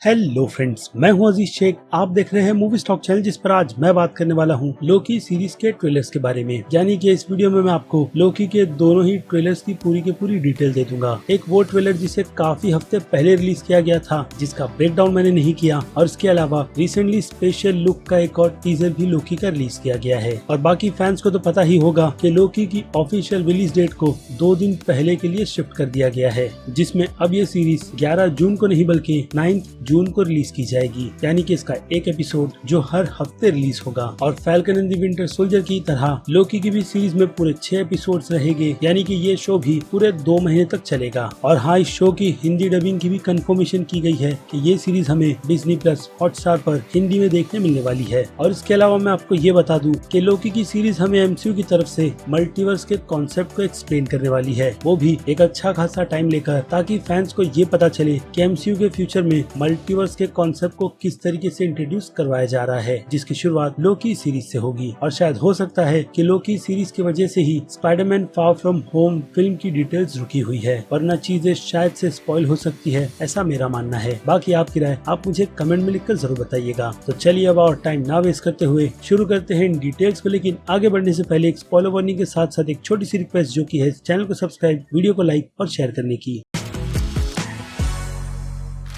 Hello friends, मैं हूं अजीज शेख। आप देख रहे हैं मूवी स्टॉक चैनल, जिस पर आज मैं बात करने वाला हूं लोकी सीरीज के ट्रेलर्स के बारे में। यानी कि इस वीडियो में मैं आपको लोकी के दोनों ही ट्रेलर्स की पूरी डिटेल दे दूंगा। एक वो ट्रेलर जिसे काफी हफ्ते पहले रिलीज किया गया था, जिसका ब्रेकडाउन मैंने नहीं किया, और इसके अलावा रिसेंटली स्पेशल लुक का एक और टीजर भी लोकी का रिलीज किया गया है। और बाकी फैंस को तो पता ही होगा कि लोकी की ऑफिशियल रिलीज डेट को 2 दिन पहले के लिए शिफ्ट कर दिया गया है, जिसमें अब ये सीरीज 11 जून को नहीं बल्कि 9 जून को रिलीज की जाएगी। यानी कि इसका एक एपिसोड जो हर हफ्ते रिलीज होगा। और falcon and the winter soldier की तरह लोकी की भी सीरीज में पूरे 6 एपिसोड्स रहेंगे। यानी कि ये शो भी पूरे 2 महीने तक चलेगा। और हाँ, इस शो की हिंदी डबिंग की भी कंफर्मेशन की गई है कि ये सीरीज हमें डिज्नी प्लस हॉटस्टार पर हिंदी में देखने मिलने वाली है। और इसके अलावा मैं आपको ये बता दूं कि लोकी की सीरीज हमें एमसीयू की तरफ से मल्टीवर्स के कॉन्सेप्ट को एक्सप्लेन करने वाली है, वो भी एक अच्छा खासा टाइम लेकर, ताकि फैंस को ये पता चले कि एमसीयू के फ्यूचर में मल्टीवर्स के कॉन्सेप्ट को किस तरीके से इंट्रोड्यूस करवाया जा रहा है, जिसकी शुरुआत लोकी सीरीज से होगी। और शायद हो सकता है कि लोकी सीरीज की वजह से ही Spiderman far from home film की डिटेल्स रुकी हुई है, वरना चीजें शायद से स्पॉइल हो सकती है, ऐसा मेरा मानना है। बाकी आपकी राय आप मुझे कमेंट में लिखकर जरूर बताइएगा। तो चलिए अब और टाइम ना वेस्ट करते हुए शुरू करते हैं इन डिटेल्स को। लेकिन आगे बढ़ने से पहले एक स्पॉइलर वार्निंग के साथ साथ एक छोटी सी रिक्वेस्ट, जो की है चैनल को सब्सक्राइब, वीडियो को लाइक और शेयर करने की।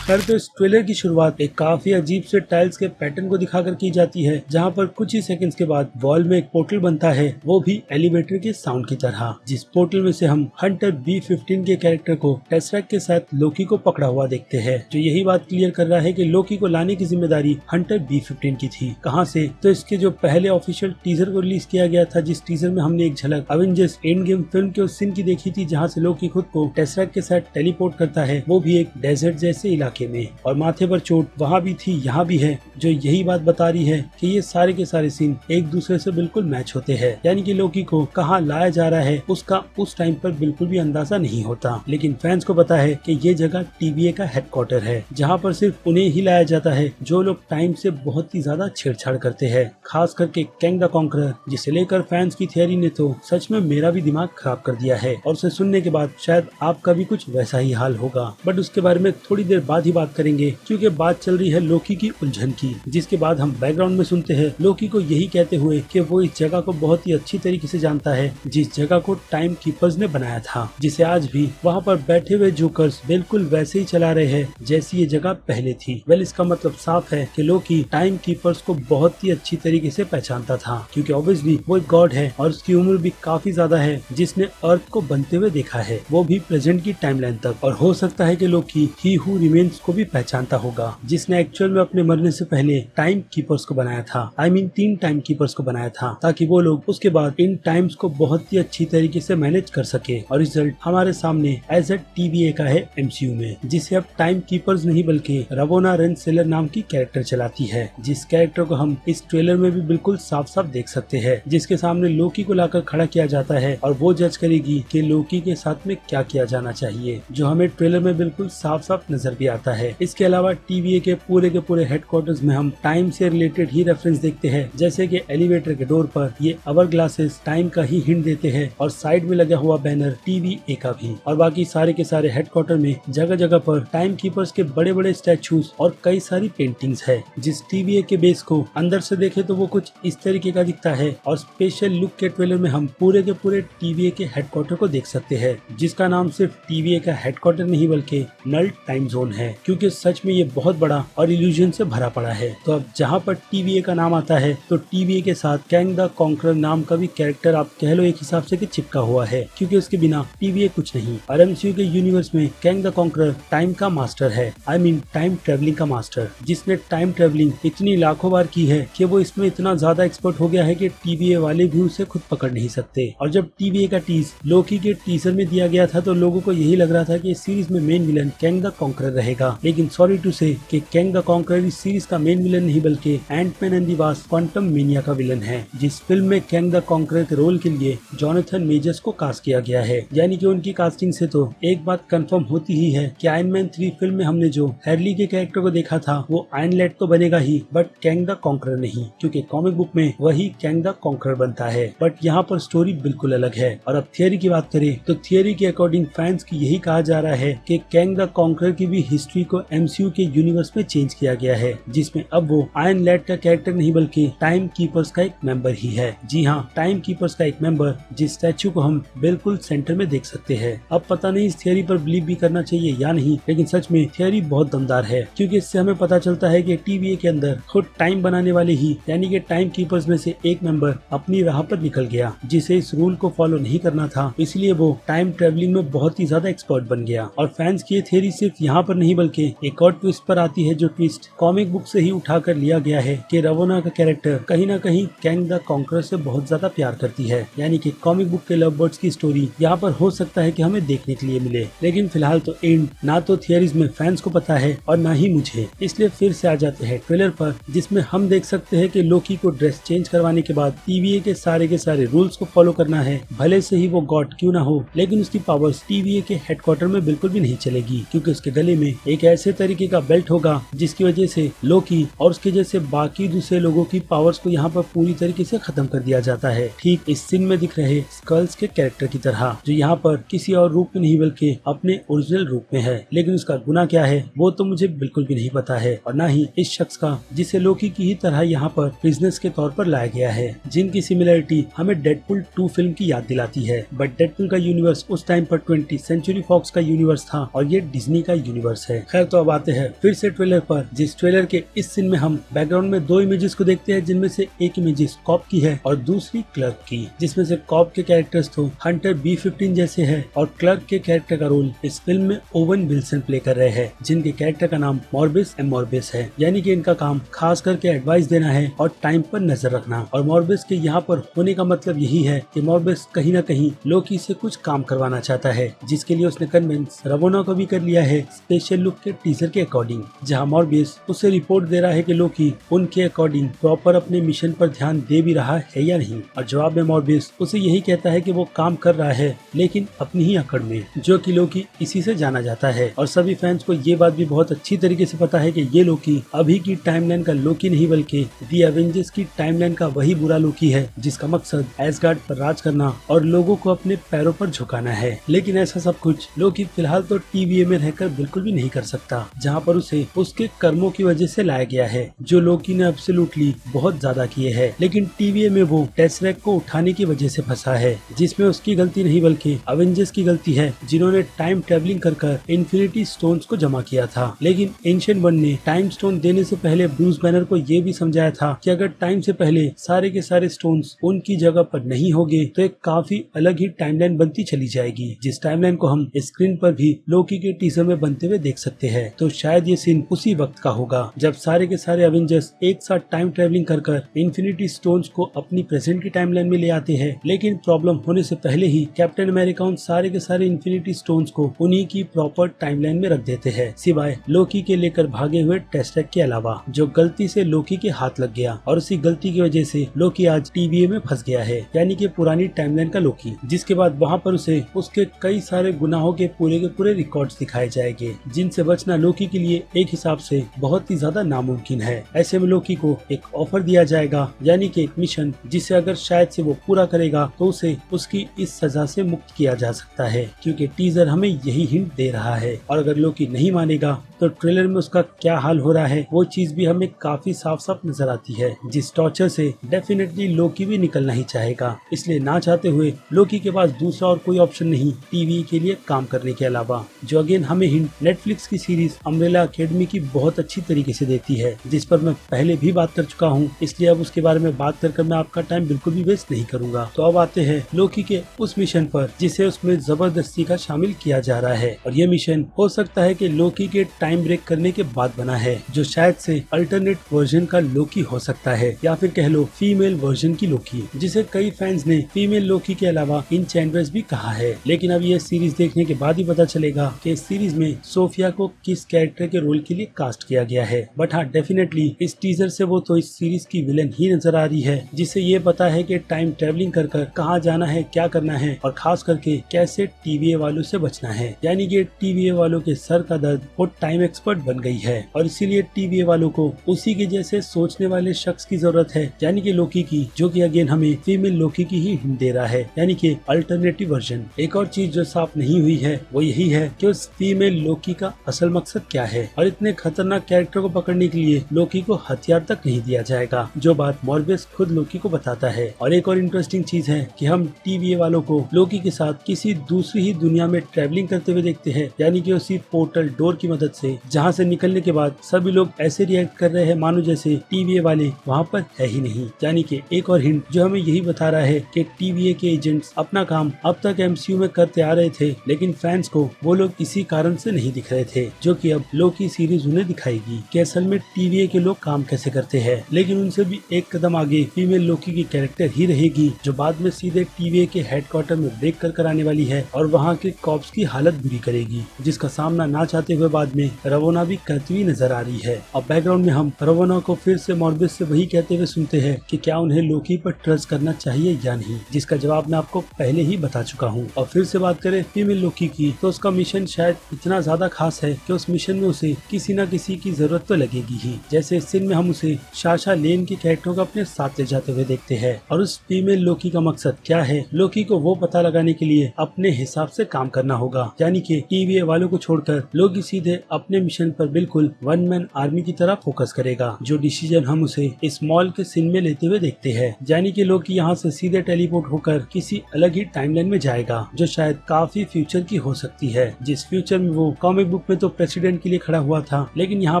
खैर, तो इस ट्रेलर की शुरुआत एक काफी अजीब से टाइल्स के पैटर्न को दिखाकर की जाती है, जहां पर कुछ ही सेकंड्स के बाद वॉल में एक पोर्टल बनता है, वो भी एलिवेटर के साउंड की तरह, जिस पोर्टल में से हम हंटर B15 के कैरेक्टर को टेसरैक्ट के साथ लोकी को पकड़ा हुआ देखते हैं, जो यही बात क्लियर कर रहा है कि लोकी को लाने की जिम्मेदारी हंटर B15 की थी। कहां से? तो इसके जो पहले ऑफिशियल टीजर को रिलीज किया गया था, जिस टीजर में हमने एक झलक अवेंजर्स एंड गेम फिल्म के उस सीन की देखी थी, जहाँ से लोकी खुद को टेसरैक्ट के साथ टेलीपोर्ट करता है, वो भी एक डेजर्ट जैसे इलाके में। और माथे पर चोट वहाँ भी थी, यहाँ भी है, जो यही बात बता रही है कि ये सारे के सारे सीन एक दूसरे से बिल्कुल मैच होते हैं। यानी कि लोकी को कहाँ लाया जा रहा है उसका उस टाइम पर बिल्कुल भी अंदाजा नहीं होता, लेकिन फैंस को पता है कि ये जगह TVA का हेडक्वार्टर है, जहाँ पर सिर्फ उन्हें ही लाया जाता है जो लोग टाइम से बहुत ही ज्यादा छेड़छाड़ करते हैं, खास करके कैंग द कॉन्करर, जिसे लेकर फैंस की थियरी ने तो सच में मेरा भी दिमाग खराब कर दिया है। और उसे सुनने के बाद शायद आपका भी कुछ वैसा ही हाल होगा, बट उसके बारे में थोड़ी देर बाद ही बात करेंगे, क्योंकि बात चल रही है लोकी की उलझन की, जिसके बाद हम बैकग्राउंड में सुनते हैं लोकी को यही कहते हुए कि वो इस जगह को बहुत ही अच्छी तरीके से जानता है, जिस जगह को टाइम कीपर्स ने बनाया था, जिसे आज भी वहाँ पर बैठे हुए जोकर्स बिल्कुल वैसे ही चला रहे हैं जैसी ये जगह पहले थी। वेल, इसका मतलब साफ है कि लोकी टाइम कीपर्स को बहुत ही अच्छी तरीके से पहचानता था, क्योंकि ऑब्वियसली वो एक गॉड है और उसकी उम्र भी काफी ज्यादा है, जिसने अर्थ को बनते हुए देखा है, वो भी प्रेजेंट की टाइमलाइन तक। और हो सकता है कि लोकी ही हू रिमेन्स को भी पहचानता होगा, जिसने एक्चुअल में अपने मरने से पहले टाइम कीपर्स को बनाया था। आई मीन 3 टाइम कीपर्स को बनाया था, ताकि वो लोग उसके बाद इन टाइम्स को बहुत ही अच्छी तरीके से मैनेज कर सके। और रिजल्ट हमारे सामने एज ए TVA का है MCU में, जिसे अब टाइम कीपर्स नहीं बल्कि रवोना रेनसेलर नाम की कैरेक्टर चलाती है, जिस कैरेक्टर को हम इस ट्रेलर में भी बिल्कुल साफ साफ देख सकते हैं, जिसके सामने लोकी को लाकर खड़ा किया जाता है और वो जज करेगी कि लोकी के साथ में क्या किया जाना चाहिए, जो हमें ट्रेलर में बिल्कुल साफ साफ नजर भी आता है। इसके अलावा TVA के पूरे हेडक्वार्टर्स में हम टाइम से रिलेटेड ही रेफरेंस देखते हैं, जैसे कि एलिवेटर के डोर पर ये आवर ग्लासेस टाइम का ही हिंट देते हैं, और साइड में लगा हुआ बैनर TVA का भी। और बाकी सारे के सारे हेडक्वार्टर में जगह जगह पर टाइम कीपर्स के बड़े बड़े स्टैचूज और कई सारी पेंटिंग्स है। जिस TVA के बेस को अंदर से देखे तो वो कुछ इस तरीके का दिखता है। और स्पेशल लुक के ट्रेलर में हम पूरे के पूरे TVA के हेडक्वार्टर को देख सकते हैं, जिसका नाम सिर्फ TVA का हेडक्वार्टर नहीं बल्कि नल टाइम जोन है, क्योंकि सच में ये बहुत बड़ा और इल्यूजन से भरा पड़ा है। तो अब जहाँ पर TVA का नाम आता है तो TVA के साथ कैंग द कॉन्करर नाम का भी कैरेक्टर आप कह लो एक हिसाब से कि चिपका हुआ है, क्योंकि उसके बिना TVA कुछ नहीं। और MCU के यूनिवर्स में कैंग द कॉन्करर टाइम का मास्टर है, आई मीन टाइम ट्रेवलिंग का मास्टर, जिसने टाइम ट्रेवलिंग इतनी लाखों बार की है कि वो इसमें इतना ज्यादा एक्सपर्ट हो गया है कि TVA वाले भी उसे खुद पकड़ नहीं सकते। और जब TVA का टीज लोकी के टीजर में दिया गया था तो लोगों को यही लग रहा था कि इस सीरीज में main villain Kang the Conqueror रहेगा, लेकिन सॉरी टू से कि कैंग द कॉन्करर इस सीरीज का मेन विलन नहीं बल्कि Ant Man and the Wasp Quantumania का विलन है, जिस फिल्म में कैंग द कॉन्करर के रोल के लिए जोनाथन मेजर्स को कास्ट किया गया है। यानी कि उनकी कास्टिंग से तो एक बात कंफर्म होती ही है कि आयरन मैन 3 फिल्म में हमने जो हैरली के कैरेक्टर को देखा था वो आयरन लैड तो बनेगा ही, बट कैंग द कॉन्करर नहीं, क्योंकि कॉमिक बुक में वही कैंग द कॉन्करर बनता है, बट यहाँ पर स्टोरी बिल्कुल अलग है। और अब थियरी की बात करें तो थियरी के अकॉर्डिंग फैंस की यही कहा जा रहा है कि कैंग द कॉन्करर की भी हिस्ट्री हिस्ट्री को MCU के यूनिवर्स में चेंज किया गया है, जिसमें अब वो आयरन लैड का कैरेक्टर नहीं बल्कि टाइम कीपर्स का एक मेंबर ही है। जी हाँ, टाइम कीपर्स का एक मेंबर, जिस स्टैचू को हम बिल्कुल सेंटर में देख सकते हैं। अब पता नहीं इस थियरी पर बिलीव भी करना चाहिए या नहीं, लेकिन सच में थियरी बहुत दमदार है, क्योंकि इससे हमें पता चलता है कि TVA के अंदर खुद टाइम बनाने वाले ही यानी कि टाइम कीपर्स में से एक मेंबर अपनी राह पर निकल गया, जिसे इस रूल को फॉलो नहीं करना था, इसलिए वो टाइम ट्रेवलिंग में बहुत ही ज्यादा एक्सपर्ट बन गया। और फैंस की ये थियरी सिर्फ यहाँ पर नहीं बल्कि एक और ट्विस्ट पर आती है, जो ट्विस्ट कॉमिक बुक से ही उठा कर लिया गया है कि रवोना का कैरेक्टर कहीं ना कहीं कैंग द कॉन्करर से बहुत ज्यादा प्यार करती है। यानी कि कॉमिक बुक के लव बर्ड्स की स्टोरी यहाँ पर हो सकता है कि हमें देखने के लिए मिले, लेकिन फिलहाल तो एंड ना तो थियरीज में फैंस को पता है और ना ही मुझे। इसलिए फिर से आ जाते हैं ट्रेलर पर, जिसमें हम देख सकते हैं कि लोकी को ड्रेस चेंज करवाने के बाद TVA के सारे रूल्स को फॉलो करना है। भले से ही वो गॉड क्यों ना हो, लेकिन उसकी पावर्स TVA के हेडक्वार्टर में बिल्कुल भी नहीं चलेगी, क्योंकि उसके गले में एक ऐसे तरीके का बेल्ट होगा जिसकी वजह से लोकी और उसके जैसे बाकी दूसरे लोगों की पावर्स को यहाँ पर पूरी तरीके से खत्म कर दिया जाता है, ठीक इस सीन में दिख रहे स्कल्स के कैरेक्टर की तरह, जो यहाँ पर किसी और रूप में नहीं बल्कि अपने ओरिजिनल रूप में है। लेकिन उसका गुनाह क्या है वो तो मुझे बिल्कुल भी नहीं पता है, और न ही इस शख्स का जिसे लोकी की ही तरह यहाँ पर बिजनेस के तौर पर लाया गया है, जिनकी सिमिलरिटी हमें डेडपुल 2 फिल्म की याद दिलाती है। बट डेडपुल का यूनिवर्स उस टाइम पर 20th सेंचुरी फॉक्स का यूनिवर्स था और ये डिज्नी का यूनिवर्स है। खैर, तो अब आते हैं फिर से ट्रेलर पर, जिस ट्रेलर के इस सीन में हम बैकग्राउंड में 2 इमेजेस को देखते हैं, जिनमें से एक इमेजेस कॉप की है और दूसरी क्लर्क की, जिसमें से कॉप के कैरेक्टर्स तो हंटर B-15 जैसे है और क्लर्क के कैरेक्टर का रोल इस फिल्म में ओवन विल्सन प्ले कर रहे हैं, जिनके कैरेक्टर का नाम मॉर्बिस एम मॉर्बिस है। यानी कि इनका काम खास करके एडवाइस देना है और टाइम पर नजर रखना। और मॉर्बिस के यहाँ पर होने का मतलब यही है कि मॉर्बिस कहीं न कहीं लोकी से कुछ काम करवाना चाहता है, जिसके लिए उसने कन्विंस रवोना को भी कर लिया है स्पेशल लुक के टीजर के अकॉर्डिंग, जहाँ मॉर्बिस उसे रिपोर्ट दे रहा है कि लोकी उनके अकॉर्डिंग प्रॉपर अपने मिशन पर ध्यान दे भी रहा है या नहीं। और जवाब में मॉर्बिस उसे यही कहता है कि वो काम कर रहा है, लेकिन अपनी ही अकड़ में, जो कि लोकी इसी से जाना जाता है। और सभी फैंस को ये बात भी बहुत अच्छी तरीके से पता है कि ये लोकी अभी की टाइमलाइन का लोकी नहीं बल्कि दी एवेंजर्स की टाइमलाइन का वही बुरा लोकी है, जिसका मकसद एसगार्ड पर राज करना और लोगों को अपने पैरों पर झुकाना है। लेकिन ऐसा सब कुछ लोकी फिलहाल तो TVA में रहकर बिल्कुल भी नहीं कर सकता, जहाँ पर उसे उसके कर्मों की वजह से लाया गया है, जो लोकी ने एब्सोल्युटली बहुत ज्यादा किए हैं। लेकिन TVA में वो टेसरेक्ट को उठाने की वजह से फंसा है, जिसमें उसकी गलती नहीं बल्कि अवेंजर्स की गलती है, जिन्होंने टाइम ट्रेवलिंग कर इन्फिनिटी स्टोन्स को जमा किया था। लेकिन एंशिएंट वन ने टाइम स्टोन देने से पहले ब्रूस बैनर को ये भी समझाया था कि अगर टाइम से पहले सारे के सारे स्टोन्स उनकी जगह पर नहीं होंगे तो एक काफी अलग ही टाइमलाइन बनती चली जाएगी, जिस टाइमलाइन को हम स्क्रीन पर भी लोकी के टीजर में बनते हुए देख सकते हैं। तो शायद ये सीन उसी वक्त का होगा जब सारे के सारे अवेंजर्स एक साथ टाइम ट्रेवलिंग कर इन्फिनिटी स्टोन्स को अपनी प्रेजेंट की टाइमलाइन में ले आते हैं। लेकिन प्रॉब्लम होने से पहले ही कैप्टन अमेरिका उन सारे के सारे इन्फिनिटी स्टोन्स को उन्हीं की प्रॉपर टाइमलाइन में रख देते हैं, सिवाय लोकी के लेकर भागे हुए टेसरेक्ट के अलावा, जो गलती से लोकी के हाथ लग गया। और उसी गलती की वजह से लोकी आज TVA में फंस गया है, यानी कि पुरानी टाइमलाइन का लोकी, जिसके बाद वहाँ पर उसे उसके कई सारे गुनाहों के पूरे रिकॉर्ड्स दिखाए जाएंगे, जिनसे बचना लोकी के लिए एक हिसाब से बहुत ही ज्यादा नामुमकिन है। ऐसे में लोकी को एक ऑफर दिया जाएगा, यानी कि एक मिशन, जिसे अगर शायद से वो पूरा करेगा तो उसे उसकी इस सजा से मुक्त किया जा सकता है, क्योंकि टीजर हमें यही हिंट दे रहा है। और अगर लोकी नहीं मानेगा तो ट्रेलर में उसका क्या हाल हो रहा है वो चीज भी हमें काफी साफ साफ नजर आती है, जिस टॉर्चर से डेफिनेटली लोकी भी निकलना ही चाहेगा। इसलिए ना चाहते हुए लोकी के पास दूसरा और कोई ऑप्शन नहीं TVA के लिए काम करने के अलावा, जो अगेन हमें हिंट नेटफ्लिक्स की सीरीज अम्ब्रेला एकेडमी की बहुत अच्छी तरीके से देती है, जिस पर मैं पहले भी बात कर चुका हूँ, इसलिए अब उसके बारे में बात कर मैं आपका टाइम बिल्कुल भी वेस्ट नहीं करूंगा। तो अब आते हैं लोकी के उस मिशन पर जिसे उसमें जबरदस्ती का शामिल किया जा रहा है। और ये मिशन हो सकता है कि लोकी के टाइम ब्रेक करने के बाद बना है, जो शायद से अल्टरनेट वर्जन का लोकी हो सकता है, या फिर कह लो फीमेल वर्जन की लोकी, जिसे कई फैंस ने फीमेल लोकी के अलावा इनचेंड्रेस भी कहा है। लेकिन अब ये सीरीज देखने के बाद ही पता चलेगा कि इस सीरीज में सोफिया को किस कैरेक्टर के रोल के लिए कास्ट किया गया है। बट हाँ, डेफिनेटली इस टीजर से वो तो इस सीरीज की विलन ही नजर आ रही है, जिसे ये पता है कि टाइम ट्रेवलिंग कर कहाँ जाना है, क्या करना है, और खास करके कैसे TVA वालों से बचना है। यानी कि TVA वालों के सर का दर्द वो टाइम टाइम एक्सपर्ट बन गई है और इसीलिए TVA वालों को उसी के जैसे सोचने वाले शख्स की जरूरत है, यानी कि लोकी की, जो कि अगेन हमें फीमेल लोकी की ही हिंट दे रहा है, यानी कि अल्टरनेटिव वर्जन। एक और चीज जो साफ नहीं हुई है वो यही है कि उस फीमेल लोकी का असल मकसद क्या है और इतने खतरनाक कैरेक्टर को पकड़ने के लिए लोकी को हथियार तक नहीं दिया जाएगा, जो बात मॉर्बियस खुद लोकी को बताता है। और एक और इंटरेस्टिंग चीज है कि हम TVA वालों को लोकी के साथ किसी दूसरी ही दुनिया में ट्रैवलिंग करते हुए देखते हैं, यानी कि उसी पोर्टल डोर की मदद से, जहां से निकलने के बाद सभी लोग ऐसे रिएक्ट कर रहे हैं मानो जैसे TVA वाले वहां पर है ही नहीं। यानी कि एक और हिंट जो हमें यही बता रहा है कि TVA के एजेंट्स अपना काम अब तक MCU में करते आ रहे थे, लेकिन फैंस को वो लोग इसी कारण से नहीं दिख रहे थे, जो कि अब लोकी सीरीज उन्हें दिखाएगी कि असल में TVA के लोग काम कैसे करते हैं। लेकिन उनसे भी एक कदम आगे फीमेल लोकी की कैरेक्टर ही रहेगी, जो बाद में सीधे TVA के हेडक्वार्टर में ब्रेक कर आने वाली है और वहाँ के कॉप्स की हालत बुरी करेगी, जिसका सामना ना चाहते हुए बाद में रवोना भी करती हुई नजर आ रही है। अब बैकग्राउंड में हम रवोना को फिर से मॉर्बियस से वही कहते हुए सुनते हैं कि क्या उन्हें लोकी पर ट्रस्ट करना चाहिए या नहीं, जिसका जवाब मैं आपको पहले ही बता चुका हूँ। और फिर से बात करें फीमेल लोकी की, तो उसका मिशन शायद इतना ज्यादा खास है कि उस मिशन में उसे किसी न किसी की जरूरत तो लगेगी ही। जैसे इस सीन में हम उसे साशा लेन के कैरेक्टर को अपने साथ ले जाते हुए देखते हैं। और उस फीमेल लोकी का मकसद क्या है, लोकी को वो पता लगाने के लिए अपने हिसाब से काम करना होगा, यानी कि TVA वालों को छोड़कर लोकी सीधे अपने मिशन पर बिल्कुल वन मैन आर्मी की तरह फोकस करेगा, जो डिसीजन हम उसे इस मॉल के सीन में लेते हुए देखते हैं। यानी कि लोकी यहाँ से सीधे टेलीपोर्ट होकर किसी अलग ही टाइमलाइन में जाएगा, जो शायद काफी फ्यूचर की हो सकती है, जिस फ्यूचर में वो कॉमिक बुक में तो प्रेसिडेंट के लिए खड़ा हुआ था, लेकिन यहाँ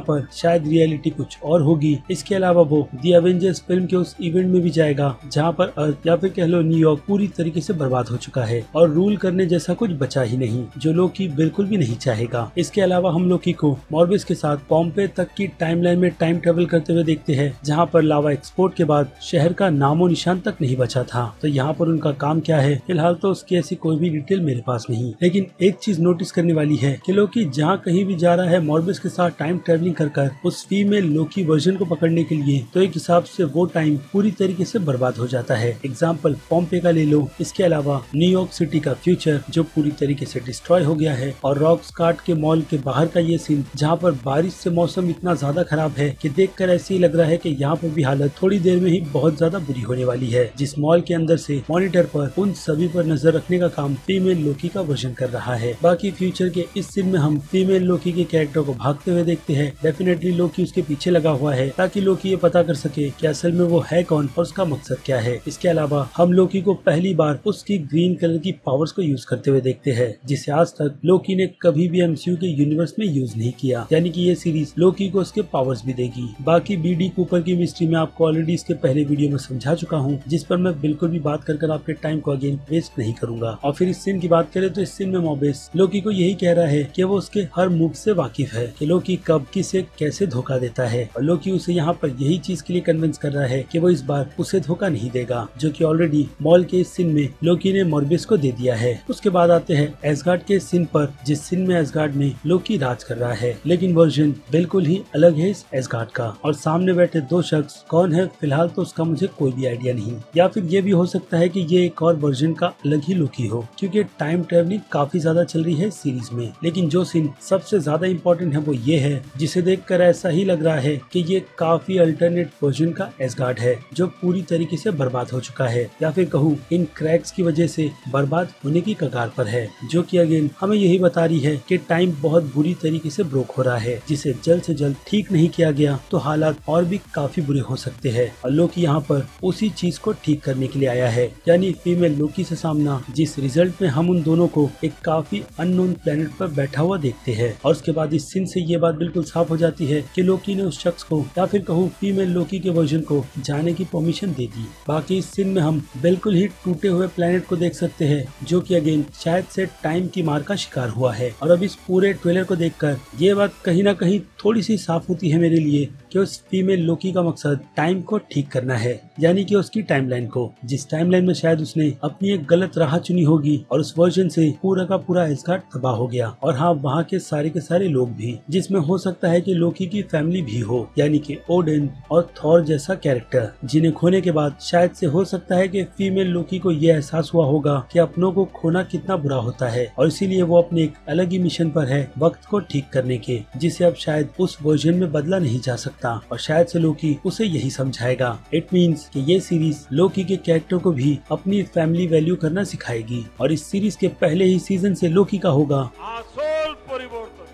पर शायद रियलिटी कुछ और होगी। इसके अलावा वो दी एवेंजर्स फिल्म के उस इवेंट में भी जाएगा जहाँ पर अर्थ या फिर कह लो न्यूयॉर्क पूरी तरीके से बर्बाद हो चुका है और रूल करने जैसा कुछ बचा ही नहीं, जो लोकी बिल्कुल भी नहीं चाहेगा। इसके अलावा हम लोकी को मॉर्बियस के साथ पॉम्पे तक की टाइमलाइन में टाइम ट्रेवल करते हुए देखते हैं, जहाँ पर लावा एक्सपोर्ट के बाद शहर का नामो निशान तक नहीं बचा था। तो यहाँ पर उनका काम क्या है, फिलहाल तो उसकी ऐसी कोई भी डिटेल मेरे पास नहीं, लेकिन एक चीज नोटिस करने वाली है कि लोकी जहाँ कहीं भी जा रहा है मॉर्बियस के साथ टाइम ट्रेवलिंग कर उस फीमेल लोकी वर्जन को पकड़ने के लिए, तो एक हिसाब से वो टाइम पूरी तरीके से बर्बाद हो जाता है। एग्जाम्पल पॉम्पे का ले लो, इसके अलावा न्यूयॉर्क सिटी का फ्यूचर जो पूरी तरीके से डिस्ट्रॉय हो गया है, और रॉकस्कार्ट के मॉल के बाहर का ये सीन जहाँ पर बारिश से मौसम इतना ज्यादा खराब है कि देखकर ऐसे ही लग रहा है कि यहाँ पर भी हालत थोड़ी देर में ही बहुत ज्यादा बुरी होने वाली है, जिस मॉल के अंदर से मॉनिटर पर उन सभी पर नजर रखने का काम फीमेल लोकी का वर्जन कर रहा है। बाकी फ्यूचर के इस सीन में हम फीमेल लोकी के कैरेक्टर को भागते हुए देखते हैं। डेफिनेटली लोकी उसके पीछे लगा हुआ है ताकि लोकी ये पता कर सके कि असल में वो है कौन और उसका मकसद क्या है। इसके अलावा हम लोकी को पहली बार उसकी ग्रीन कलर की पावर्स को यूज करते हुए देखते हैं, जिसे आज तक लोकी ने कभी भी MCU के यूनिवर्स में यूज नहीं किया, यानी कि ये सीरीज लोकी को उसके पावर्स भी देगी। बाकी BD कूपर की मिस्ट्री में आपको ऑलरेडी इसके पहले वीडियो में समझा चुका हूँ, जिस पर मैं बिल्कुल भी बात कर आपके टाइम को अगेन वेस्ट नहीं करूंगा। और फिर इस सीन की बात करें तो इस सीन में मॉर्बियस लोकी को यही कह रहा है कि वो उसके हर मूव से वाकिफ है, कि लोकी कब किसे कैसे धोखा देता है, और लोकी उसे यहाँ पर यही चीज के लिए कन्विंस कर रहा है कि वो इस बार उसे धोखा नहीं देगा, जो कि ऑलरेडी मॉल के इस सीन में लोकी ने मॉर्बियस को दे दिया है। उसके बाद आते हैं एसगार्ड के सीन पर, जिस सीन में एसगार्ड में लोकी राज कर रहा है, लेकिन वर्जन बिल्कुल ही अलग है इस एसगार्ड का। और सामने बैठे दो शख्स कौन है फिलहाल तो उसका मुझे कोई भी आइडिया नहीं, या फिर ये भी हो सकता है कि ये एक और वर्जन का अलग ही लोकी हो, क्योंकि टाइम ट्रेवलिंग काफी ज्यादा चल रही है सीरीज में। लेकिन जो सीन सबसे ज्यादा इम्पोर्टेंट है वो ये है, जिसे देखकर ऐसा ही लग रहा है कि ये काफी अल्टरनेट वर्जन का एसगार्ड है, जो पूरी तरीके से बर्बाद हो चुका है, या फिर कहूँ इन क्रैक्स की वजह से बर्बाद होने की कगार पर है, जो कि अगेन हमें यही बता रही है कि टाइम बहुत बुरी तरीके से ब्रोक हो रहा है, जिसे जल्द से जल्द ठीक नहीं किया गया तो हालात और भी काफी बुरे हो सकते हैं। और लोकी यहाँ पर उसी चीज को ठीक करने के लिए आया है, यानी फीमेल लोकी से सामना, जिस रिजल्ट में हम उन दोनों को एक काफी अननोन प्लेनेट पर बैठा हुआ देखते हैं। और उसके बाद इस सीन से ये बात बिल्कुल साफ हो जाती है कि लोकी ने उस शख्स को या फिर कहूँ फीमेल लोकी के वर्जन को जाने की परमिशन दे दी। बाकी इस सीन में हम बिल्कुल ही टूटे हुए प्लेनेट को देख सकते हैं, जो कि अगेन शायद से टाइम की मार का शिकार हुआ है। और अब इस पूरे ट्रेलर को देखकर ये बात कहीं ना कहीं थोड़ी सी साफ होती है मेरे लिए कि उस फीमेल लोकी का मकसद टाइम को ठीक करना है, यानी कि उसकी टाइमलाइन को, जिस टाइमलाइन में शायद उसने अपनी एक गलत राह चुनी होगी और उस वर्जन से पूरा का पूरा एस्गार्ड तबाह हो गया। और हाँ, वहाँ के सारे लोग भी, जिसमें हो सकता है कि लोकी की फैमिली भी हो, यानी कि ओडिन और थॉर जैसा कैरेक्टर, जिन्हें खोने के बाद शायद से हो सकता है कि फीमेल लोकी को यह एहसास हुआ होगा कि अपनों को खोना कितना बुरा होता है और इसीलिए वो अपने एक अलग ही मिशन पर है वक्त को ठीक करने के, जिसे अब शायद उस वर्जन में बदला नहीं जा सकता और शायद से लोकी उसे यही समझाएगा। इट मीन्स कि ये सीरीज लोकी के कैरेक्टर को भी अपनी फैमिली वैल्यू करना सिखाएगी और इस सीरीज के पहले ही सीजन से लोकी का होगा।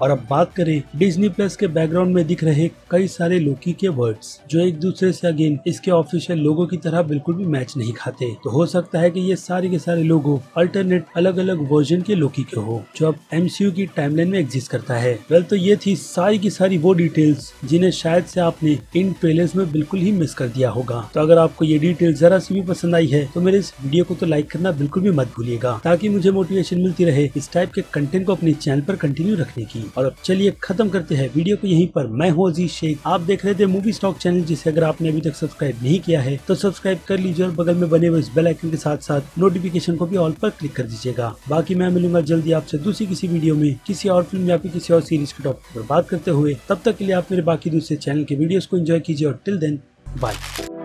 और अब बात करें डिज्नी प्लस के बैकग्राउंड में दिख रहे कई सारे लोकी के वर्ड्स, जो एक दूसरे से अगेन इसके ऑफिशियल लोगो की तरह बिल्कुल भी मैच नहीं खाते। तो हो सकता है कि ये सारे के सारे लोगो अल्टरनेट अलग अलग वर्जन के लोकी के हो, जो अब MCU की टाइमलाइन में एग्जिस्ट करता है। वेल, तो ये थी सारी की सारी वो डिटेल्स जिन्हें शायद से आपने इन ट्रेलर्स में बिल्कुल ही मिस कर दिया होगा। तो अगर आपको ये डिटेल जरा सी भी पसंद आई है तो मेरे इस वीडियो को तो लाइक करना बिल्कुल भी मत भूलिएगा, ताकि मुझे मोटिवेशन मिलती रहे इस टाइप के कंटेंट को अपने चैनल पर कंटिन्यू रखने की। और अब चलिए खत्म करते हैं वीडियो को यहीं पर। मैं हूं अजीज शेख, आप देख रहे थे मूवी स्टॉक चैनल, जिसे अगर आपने अभी तक सब्सक्राइब नहीं किया है तो सब्सक्राइब कर लीजिए और बगल में बने हुए इस बेल आइकन के साथ साथ नोटिफिकेशन को भी ऑल पर क्लिक कर दीजिएगा। बाकी मैं मिलूंगा जल्दी आपसे दूसरी किसी वीडियो में किसी और फिल्म या फिर किसी और सीरीज के टॉपिक पर बात करते हुए। तब तक के लिए आप मेरे बाकी दूसरे चैनल के वीडियोस को एंजॉय कीजिए और टिल देन बाय।